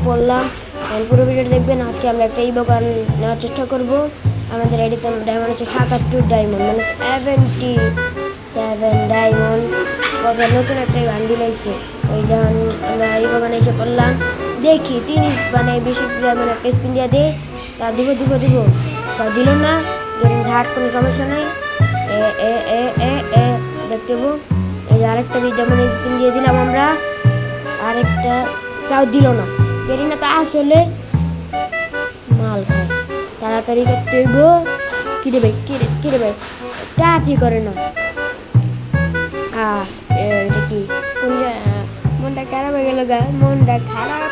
পড়লাম। পুরো ভিডিওটা দেখবেন। আজকে আমরা একটা ইবোগান নেওয়ার চেষ্টা করব। আমাদের এডিতে ডায়মন্ড হচ্ছে ৭৭ ডায়মন্ড, মানে 77 ডায়মন্ড। কবে নতুন একটা গান দিলাইছে, ওই যখন আমরা ইবোগানে এসে পড়লাম, দেখি ৩ মানে বেশি ডায়মন্ড একটা স্পিন দিয়ে দেয়, তা দিব তা দিল না। ঘাট কোনো সমস্যা নেই, দেখতে পাবো। এই যে আরেকটা যেমন স্পিন দিয়ে দিলাম আমরা, আরেকটা, তাও দিল না। গেরিনা তো আসলে মাল খায়, তাড়াতাড়ি করতে হইব। কিরে ভাই টাচই করে না। এটা কি মনটা খারাপ হয়ে গেল গা, মনটা খারাপ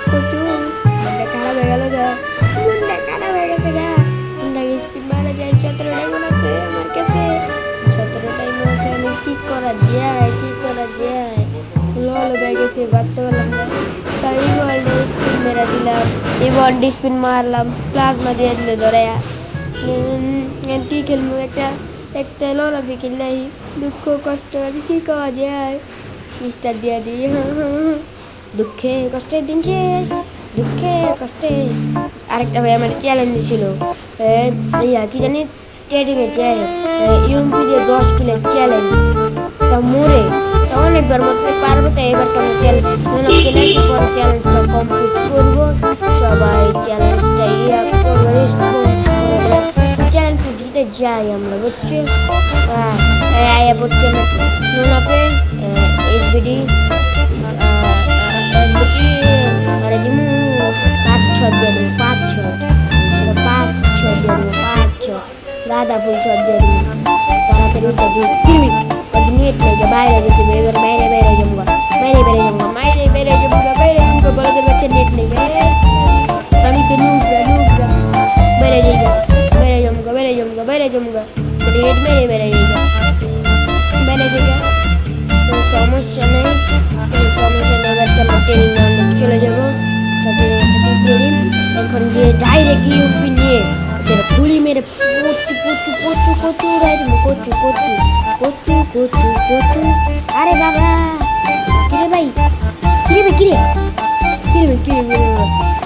হয়ে গেল গা, মনটা খারাপ হয়ে গেছে গা। স্পিড মারা যায়, 17 ডায়মন্ড আছে আমার কাছে, 17 ডায়মন্ড আছে। আমি কি করা যায় লল হয়ে গেছে, ভাবতে পারলাম না। তাই এই বলটা স্পিন মেরা দিলাম, এই বলটা স্পিন মারলাম, প্লাজমা দিয়ে দিলে ধরাইয়া। কি খেলবো, একটা লড়াবি খেললাই, দুঃখ কষ্ট আর কি করা যায়, মিস্টার দিয়া দিই। দুঃখে কষ্টের দিন শেষ, দুঃখে কষ্টে। আরেকটা ভাই আমার চ্যালেঞ্জ ছিল, কি জানি ট্রেডিংয়ে ইউএমপি দিয়ে 10 কিলের চ্যালেঞ্জ, তা মরে তা অনেকবার মরতে পারবো, তাই এবার কোনো চ্যালেঞ্জ পরে চ্যালেঞ্জটা কমপ্লিট করবো। সবাই চ্যালেঞ্জটা চ্যালেঞ্জ দিতে যাই আমরা, বুঝছি। আয়া পড়ছে নোনা ফ্রেন্ড এসবিডি আরে দিমু 5-6 দিয়ে দেবো, 5-6 দিয়ে দেবো, 5-6 গাঁদা ফুল সব দিয়ে দেবো। তাড়াতাড়ি উঠে দিয়ে ফিরবি, নেট নেই, বাইরে যেতে হবে। এবার বাইরে যাবো, বলদের বাচ্চা নেট নেই। আমি তো নুবরা বেড়ে যাইগা, নেট মেরে বেড়ে যাইগা। সমস্যা নেই। এবার তো আমরা ট্রেনিং গ্রাউন্ডে চলে যাবো। এখন গিয়ে ডাইরেক্ট ইউপি নিয়ে গুলি মেরে কচু উড়াই দেবো, কচু। আরে বাবা, কিরে ভাই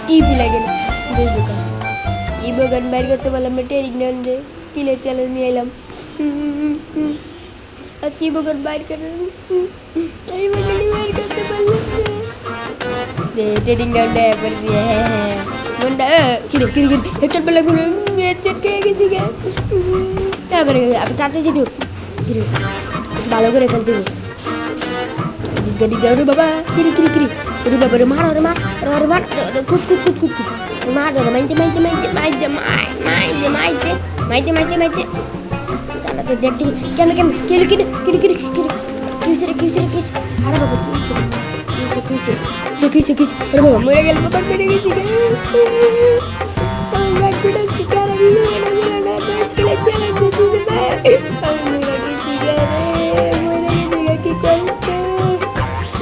টিভি লাগে না। ইবোগান বাইর করতে পারলাম না, ট্রেনিং গ্রাউন্ডে কিলের চ্যালেঞ্জ নিয়ে এলাম। আজকে ইবোগান বাইর করতে পারলাম ট্রেনিং গ্রাউন্ডে। হ্যাঁ মনটা কিরে হেডশট পেলে হেডশট খেয়ে গেছি গে। তারপরে আপনি চাতে যেতে কিরে ভালো করে খেলতে হবে। দিগা বাবা, কিরে বাবা রে, মার কুট মার মাইতে তাহলে দেখতে কেমন আরে বাবা কিসে আরে বাবা মরে গেল, বাবা মেরে গেছি রে।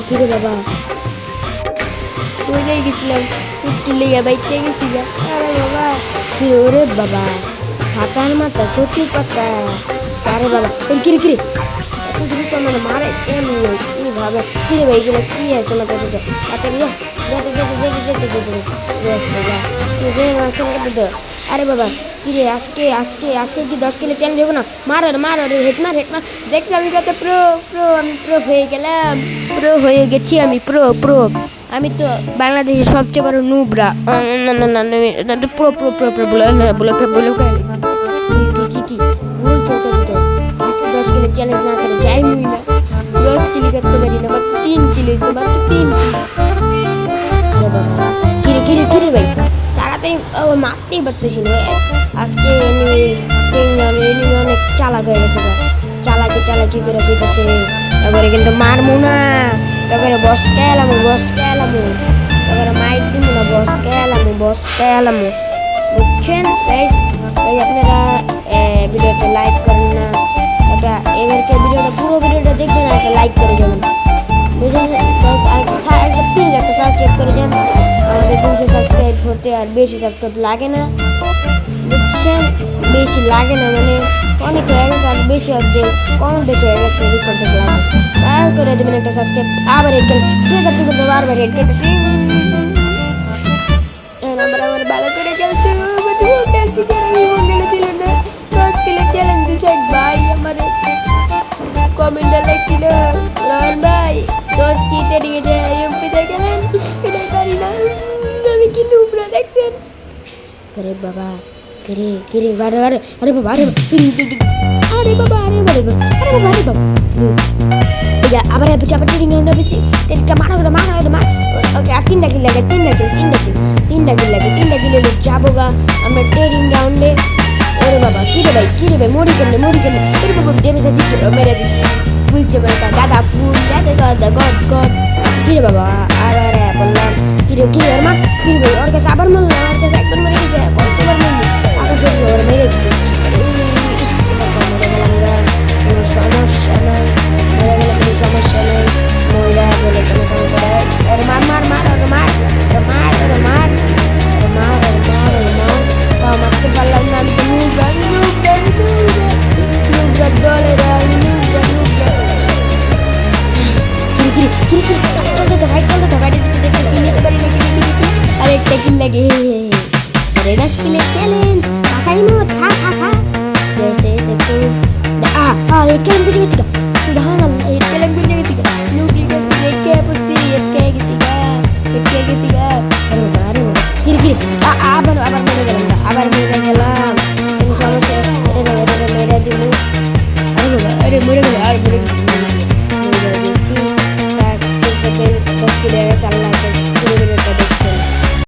কিরে বাবা ওই যাই গেছিলাম, একটু লেগে বাইতে গেছি গা। আরে বাবা কিরে, ওরে বাবা সাতার মাথা কচু পাতা। আরে বাবা কিরে মানে মারে কেমন ভাবে, কিরে ভাই গেলে কি আছে না করতে। আরে বাবা কিরে আজকে কি 10 কিলো চ্যালেঞ্জ হবে না? মার হেট মার দেখছি আমি কত প্রো আমি প্রো হয়ে গেলাম, হয়ে গেছি আমি প্রো। আমি তো বাংলাদেশের সবচেয়ে বড় নুবরা। না প্রো কি আজকে 10 কিলো চ্যালেঞ্জ না করে যাই না, 10 কিলো করতে পারি না, মাত্র 3 কিলো। আরে বাবা কিরে ভাই তাড়াতাড়ি মারতেই পারতেছি না। আজকে অনেক চালাক হয়ে গেছে, চালাকি করে পেতেছে। তারপরে কিন্তু মারমু না, তারপরে বসকে এলামু, তারপরে মাইক দিব না, বসকে এলামু। বুঝছেন গাইস? আপনারা ভিডিওটা লাইক করেন না, এবারকে পুরো ভিডিওটা দেখবেন, একটা লাইক করে যাবেন, বুঝলেন? একটা সাবস্ক্রাইব করে যান। আমাদের 200 সাবস্ক্রাইব হতে আর বেশি সাবস্ক্রাইব লাগে না, বুঝছেন? বেশি লাগে না মানে অনেক হয়ে গেছে, আর বেশি হচ্ছে কম দেখে হয়ে গেছে, লাগে তার করে দেবেন একটা সাবস্ক্রাইব। আবার বারবার কমেন্টে লিখছিল রহমান ভাই 10 কি ট্রেডিং এ যে এমপিতে গেলেন এটাই পারি না আমি কি নুবরা দেখছেন আরে বাবা কিরে বারে বারে আরে বাবা আরে বাবা আরে বাবা ya abar ya baca penting yang udah besi dari mana oke akin lagi tinda lagi lu jabo ga ame trading down le ore baba kire bhai mori karne kire baba dia bisa jitu mera disi bulche mereka dada full dada god kire baba are bollam kire arma kire bhai और कैसे abar mul और कैसे ekbar mere dise কত বার mul aku jadi orang mere ditu is এটা কম mere gelaga কোনো সমস্যা নাই সমস্যা নেই মহিলা বলে কোনো সমস্যা নেই ওর মার তাও মারতে পারলাম না আমি তো নুবরা দলে আমি নুবরা চলতে ভাই দেখতে কি নিতে পারি না আর একটা কিল লাগে রেডা স্কিলে চ্যালেঞ্জ আসাই মত খা जैसे देखो एक कैम कुछ